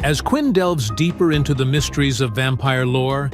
As Quinn delves deeper into the mysteries of vampire lore,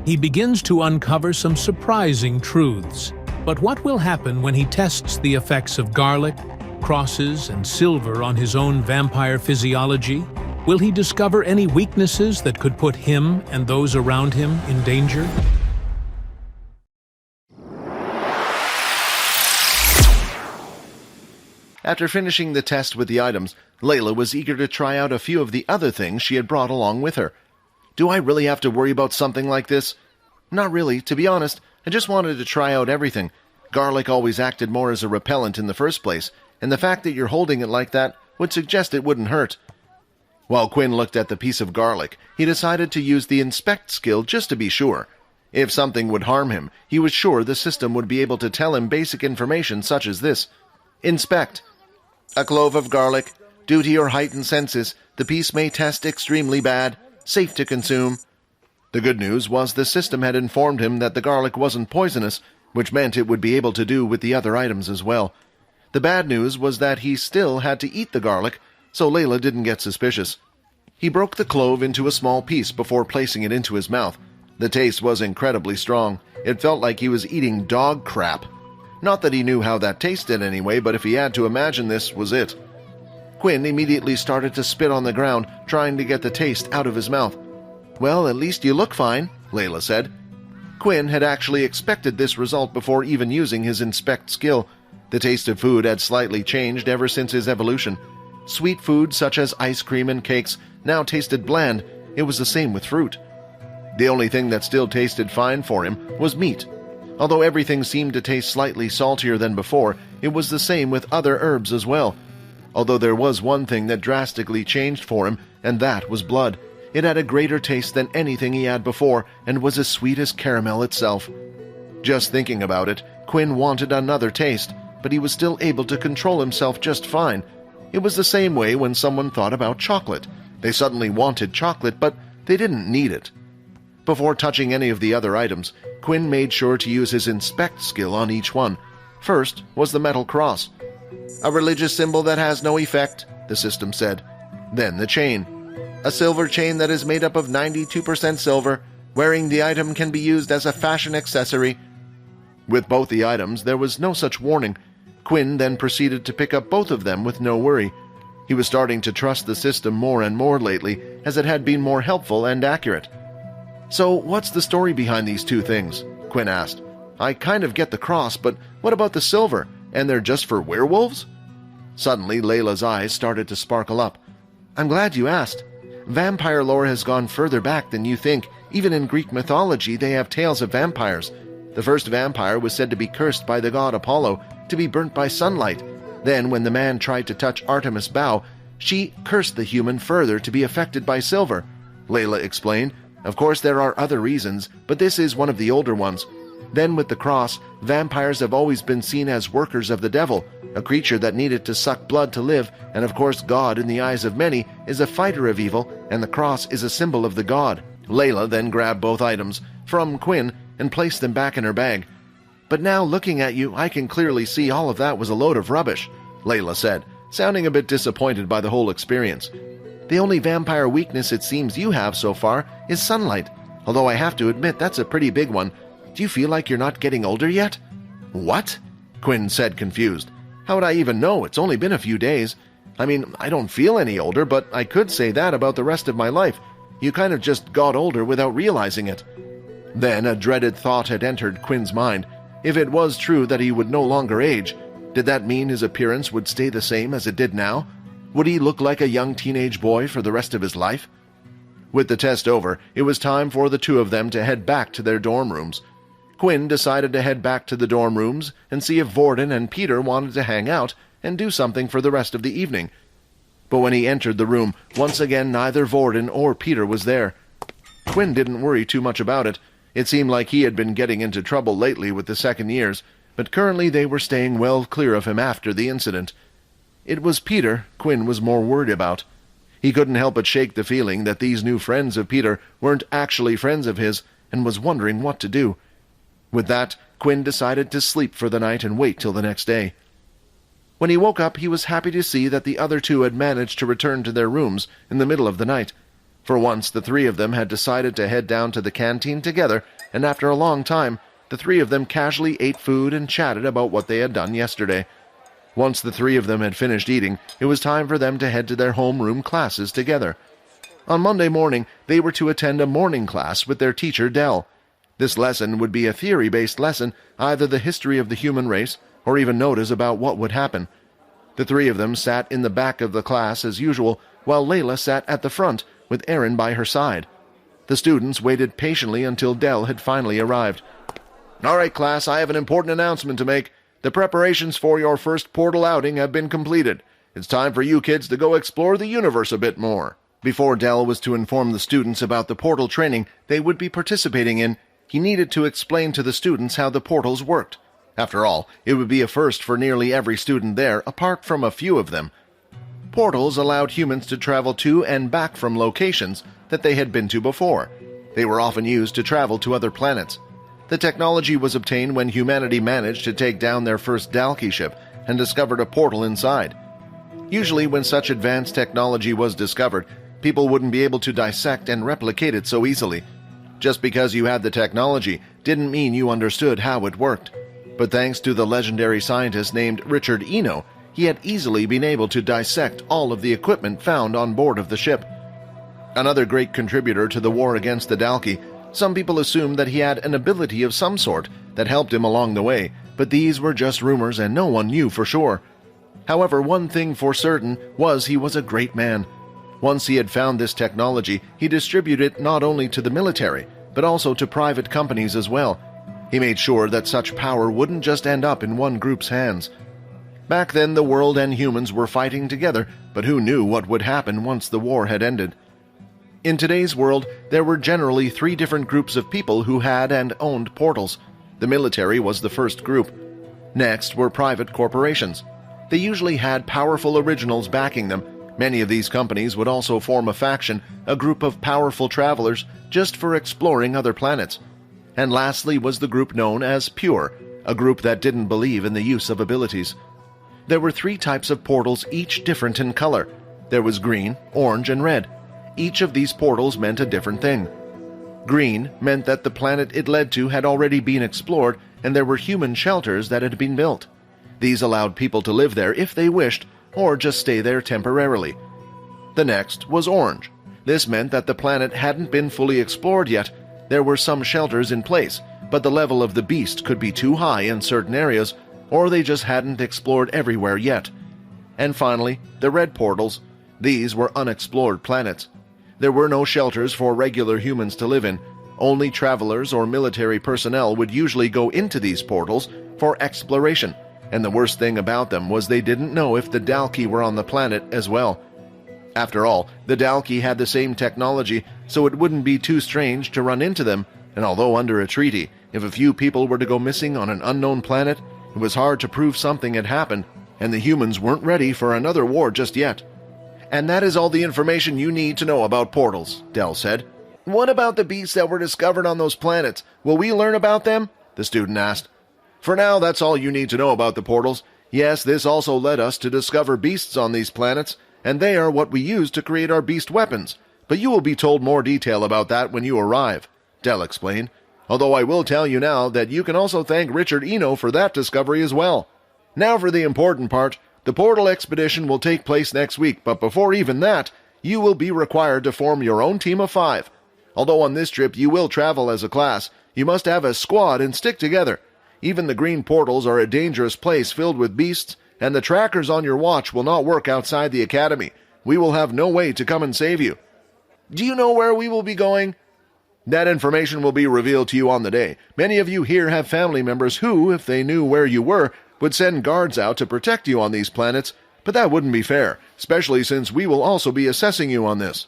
he begins to uncover some surprising truths. But what will happen when he tests the effects of garlic, crosses, and silver on his own vampire physiology? Will he discover any weaknesses that could put him and those around him in danger? After finishing the test with the items, Layla was eager to try out a few of the other things she had brought along with her. Do I really have to worry about something like this? Not really, to be honest. I just wanted to try out everything. Garlic always acted more as a repellent in the first place, and the fact that you're holding it like that would suggest it wouldn't hurt. While Quinn looked at the piece of garlic, he decided to use the inspect skill just to be sure. If something would harm him, he was sure the system would be able to tell him basic information such as this. Inspect. A clove of garlic. Due to your heightened senses, the piece may test extremely bad. Safe to consume. The good news was the system had informed him that the garlic wasn't poisonous, which meant it would be able to do with the other items as well. The bad news was that he still had to eat the garlic, so Layla didn't get suspicious. He broke the clove into a small piece before placing it into his mouth. The taste was incredibly strong. It felt like he was eating dog crap. Not that he knew how that tasted anyway, but if he had to imagine, this was it. Quinn immediately started to spit on the ground, trying to get the taste out of his mouth. Well, at least you look fine, Layla said. Quinn had actually expected this result before even using his inspect skill. The taste of food had slightly changed ever since his evolution. Sweet food such as ice cream and cakes now tasted bland. It was the same with fruit. The only thing that still tasted fine for him was meat. Although everything seemed to taste slightly saltier than before, it was the same with other herbs as well. Although there was one thing that drastically changed for him, and that was blood. It had a greater taste than anything he had before, and was as sweet as caramel itself. Just thinking about it, Quinn wanted another taste, but he was still able to control himself just fine. It was the same way when someone thought about chocolate. They suddenly wanted chocolate, but they didn't need it. Before touching any of the other items, Quinn made sure to use his inspect skill on each one. First was the metal cross. A religious symbol that has no effect, the system said. Then the chain. A silver chain that is made up of 92% silver. Wearing the item can be used as a fashion accessory. With both the items, there was no such warning. Quinn then proceeded to pick up both of them with no worry. He was starting to trust the system more and more lately, as it had been more helpful and accurate. So, what's the story behind these two things? Quinn asked. I kind of get the cross, but what about the silver? And they're just for werewolves? Suddenly, Layla's eyes started to sparkle up. I'm glad you asked. Vampire lore has gone further back than you think. Even in Greek mythology, they have tales of vampires. The first vampire was said to be cursed by the god Apollo, to be burnt by sunlight. Then, when the man tried to touch Artemis' bow, she cursed the human further to be affected by silver. Layla explained. Of course, there are other reasons, but this is one of the older ones. Then with the cross, vampires have always been seen as workers of the devil, a creature that needed to suck blood to live, and of course God, in the eyes of many, is a fighter of evil, and the cross is a symbol of the god. Layla then grabbed both items from Quinn and placed them back in her bag. But now, looking at you, I can clearly see all of that was a load of rubbish, Layla said, sounding a bit disappointed by the whole experience. The only vampire weakness it seems you have so far is sunlight, although I have to admit that's a pretty big one. Do you feel like you're not getting older yet? What? Quinn said, confused. How would I even know? It's only been a few days. I mean, I don't feel any older, but I could say that about the rest of my life. You kind of just got older without realizing it. Then a dreaded thought had entered Quinn's mind. If it was true that he would no longer age, did that mean his appearance would stay the same as it did now? Would he look like a young teenage boy for the rest of his life? With the test over, it was time for the two of them to head back to their dorm rooms. Quinn decided to head back to the dorm rooms and see if Vorden and Peter wanted to hang out and do something for the rest of the evening. But when he entered the room, once again neither Vorden or Peter was there. Quinn didn't worry too much about it. It seemed like he had been getting into trouble lately with the second years, but currently they were staying well clear of him after the incident. It was Peter Quinn was more worried about. He couldn't help but shake the feeling that these new friends of Peter weren't actually friends of his, and was wondering what to do. With that, Quinn decided to sleep for the night and wait till the next day. When he woke up, he was happy to see that the other two had managed to return to their rooms in the middle of the night. For once, the three of them had decided to head down to the canteen together, and after a long time, the three of them casually ate food and chatted about what they had done yesterday. Once the three of them had finished eating, it was time for them to head to their homeroom classes together. On Monday morning, they were to attend a morning class with their teacher, Dell. This lesson would be a theory-based lesson, either the history of the human race, or even notice about what would happen. The three of them sat in the back of the class as usual, while Layla sat at the front, with Aaron by her side. The students waited patiently until Dell had finally arrived. "All right, class, I have an important announcement to make. The preparations for your first portal outing have been completed. It's time for you kids to go explore the universe a bit more." Before Dell was to inform the students about the portal training they would be participating in, he needed to explain to the students how the portals worked. After all, it would be a first for nearly every student there, apart from a few of them. Portals allowed humans to travel to and back from locations that they had been to before. They were often used to travel to other planets. The technology was obtained when humanity managed to take down their first Dalki ship and discovered a portal inside. Usually when such advanced technology was discovered, people wouldn't be able to dissect and replicate it so easily. Just because you had the technology didn't mean you understood how it worked. But thanks to the legendary scientist named Richard Eno, he had easily been able to dissect all of the equipment found on board of the ship. Another great contributor to the war against the Dalki, some people assumed that he had an ability of some sort that helped him along the way, but these were just rumors and no one knew for sure. However, one thing for certain was he was a great man. Once he had found this technology, he distributed it not only to the military, but also to private companies as well. He made sure that such power wouldn't just end up in one group's hands. Back then, the world and humans were fighting together, but who knew what would happen once the war had ended? In today's world, there were generally three different groups of people who had and owned portals. The military was the first group. Next were private corporations. They usually had powerful originals backing them. Many of these companies would also form a faction, a group of powerful travelers, just for exploring other planets. And lastly was the group known as Pure, a group that didn't believe in the use of abilities. There were three types of portals, each different in color. There was green, orange, and red. Each of these portals meant a different thing. Green meant that the planet it led to had already been explored, and there were human shelters that had been built. These allowed people to live there if they wished, or just stay there temporarily. The next was orange. This meant that the planet hadn't been fully explored yet. There were some shelters in place, but the level of the beast could be too high in certain areas, or they just hadn't explored everywhere yet. And finally, the red portals. These were unexplored planets. There were no shelters for regular humans to live in. Only travelers or military personnel would usually go into these portals for exploration, and the worst thing about them was they didn't know if the Dalki were on the planet as well. After all, the Dalki had the same technology, so it wouldn't be too strange to run into them, and although under a treaty, if a few people were to go missing on an unknown planet, it was hard to prove something had happened, and the humans weren't ready for another war just yet. "And that is all the information you need to know about portals," Dell said. "What about the beasts that were discovered on those planets? Will we learn about them?" the student asked. "For now, that's all you need to know about the portals. Yes, this also led us to discover beasts on these planets, and they are what we use to create our beast weapons. But you will be told more detail about that when you arrive," Dell explained. "Although I will tell you now that you can also thank Richard Eno for that discovery as well. Now for the important part. The portal expedition will take place next week, but before even that, you will be required to form your own team of 5. Although on this trip you will travel as a class, you must have a squad and stick together. Even the green portals are a dangerous place filled with beasts, and the trackers on your watch will not work outside the academy. We will have no way to come and save you." "Do you know where we will be going?" "That information will be revealed to you on the day. Many of you here have family members who, if they knew where you were, would send guards out to protect you on these planets, but that wouldn't be fair, especially since we will also be assessing you on this.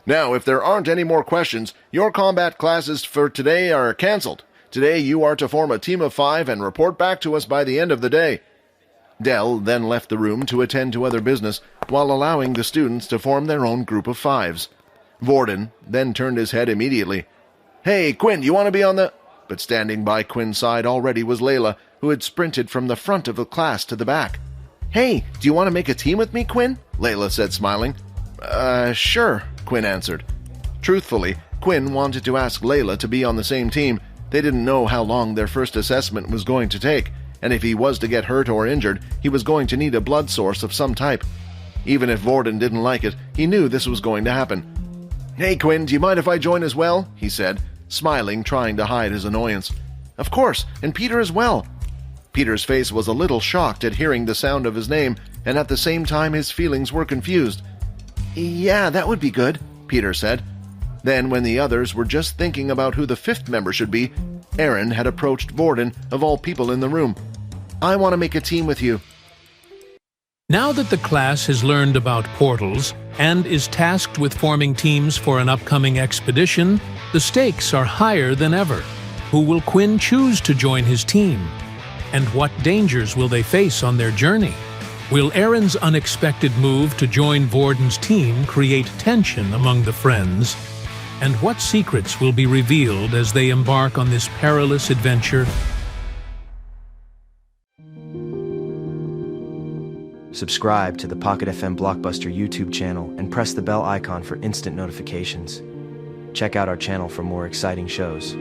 Now, if there aren't any more questions, your combat classes for today are cancelled. Today you are to form a team of 5 and report back to us by the end of the day." Dell then left the room to attend to other business, while allowing the students to form their own group of 5s. Vorden then turned his head immediately. "Hey, Quinn, you want to be on the—" But standing by Quinn's side already was Layla, who had sprinted from the front of the class to the back. "Hey, do you want to make a team with me, Quinn?" Layla said, smiling. Sure," Quinn answered. Truthfully, Quinn wanted to ask Layla to be on the same team. They didn't know how long their first assessment was going to take, and if he was to get hurt or injured, he was going to need a blood source of some type. Even if Vorden didn't like it, he knew this was going to happen. "Hey, Quinn, do you mind if I join as well?" he said, smiling, trying to hide his annoyance. "Of course, and Peter as well." Peter's face was a little shocked at hearing the sound of his name, and at the same time his feelings were confused. "Yeah, that would be good," Peter said. Then, when the others were just thinking about who the fifth member should be, Aaron had approached Vorden, of all people in the room. "I want to make a team with you." Now that the class has learned about portals and is tasked with forming teams for an upcoming expedition, the stakes are higher than ever. Who will Quinn choose to join his team? And what dangers will they face on their journey? Will Aaron's unexpected move to join Vorden's team create tension among the friends? And what secrets will be revealed as they embark on this perilous adventure? Subscribe to the Pocket FM Blockbuster YouTube channel and press the bell icon for instant notifications. Check out our channel for more exciting shows.